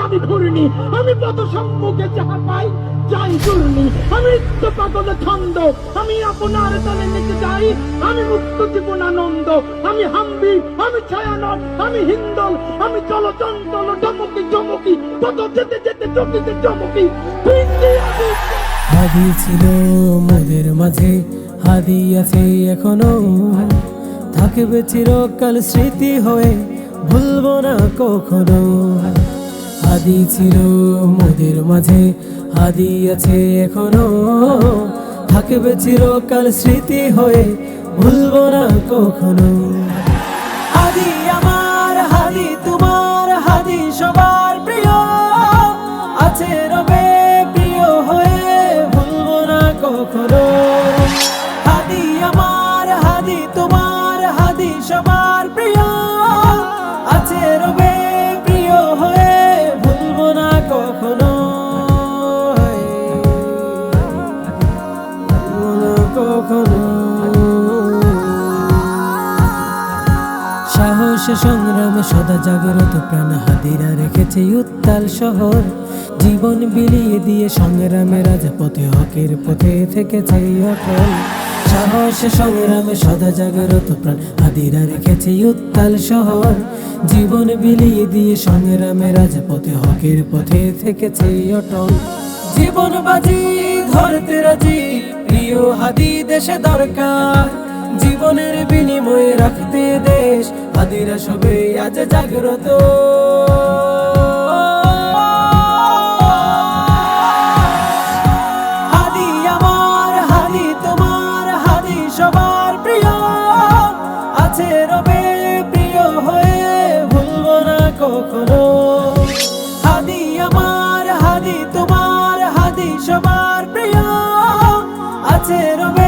আমি ঘুরিনি, আমি পথ সম্মুখে যাহা পাই যাই চূর্ণি, আমি নিত্য পাগল ছন্দ, আমি আপনার তালে নিতে যাই, আমি মুক্ত জীবনানন্দ, আমি হাম্বি, আমি ছায়ানট, আমি হিন্দল, আমি চলচঞ্চল চমকি চমকি, পথ যেতে যেতে চকিতে চমকি। হাদি ছিল মোদের মাঝে, হাদি আছে এখনো, থাকবে চিরকাল স্মৃতি হয়ে, ভুলবো না কখনো। হাদি ছিল মোদের মাঝে, হাদি আছে এখনো, থাকবে চিরকাল স্মৃতি হয়ে, ভুলবো না কখনো। হাদি আমার, হাদি তোমার, হাদি সবার প্রিয়, আছে রবে প্রিয় হয়ে, ভুলবো না কখনো। হাদি আমার, হাদি তোমার, হাদি সবার প্রিয়, আছে রবে প্রিয় হয়ে, ভুলবো না কখনো, ভুলবো না কখনো। সাহস সংগ্রামে সদা জাগ্রত প্রাণ হাদিরা রেখেছে উত্তাল শহর, জীবন বিলিয়ে দিয়ে সংগ্রামে রাজপথে হকের পথে থেকেছে অটল। সাহস সংগ্রামে সদা জাগ্রত প্রাণ হাদিরা রেখেছে উত্তাল শহর, জীবন বিলিয়ে দিয়ে সংগ্রামে রাজপথে হকের পথে থেকেছে অটল। জীবন বাজি ধরতে রাজি, প্রিয় হাদি দেশে দরকার, জীবনের বিনিময়ে রাখতে দেশ, হাদিরা সবে আজ জাগ্রত। হাদি আমার, হাদি তোমার, হাদি সবার প্রিয়, আছে রবে প্রিয় হয়ে, ভুলবো না কখনো। হাদি আমার, হাদি তোমার, হাদি সবার প্রিয়, আছে রবে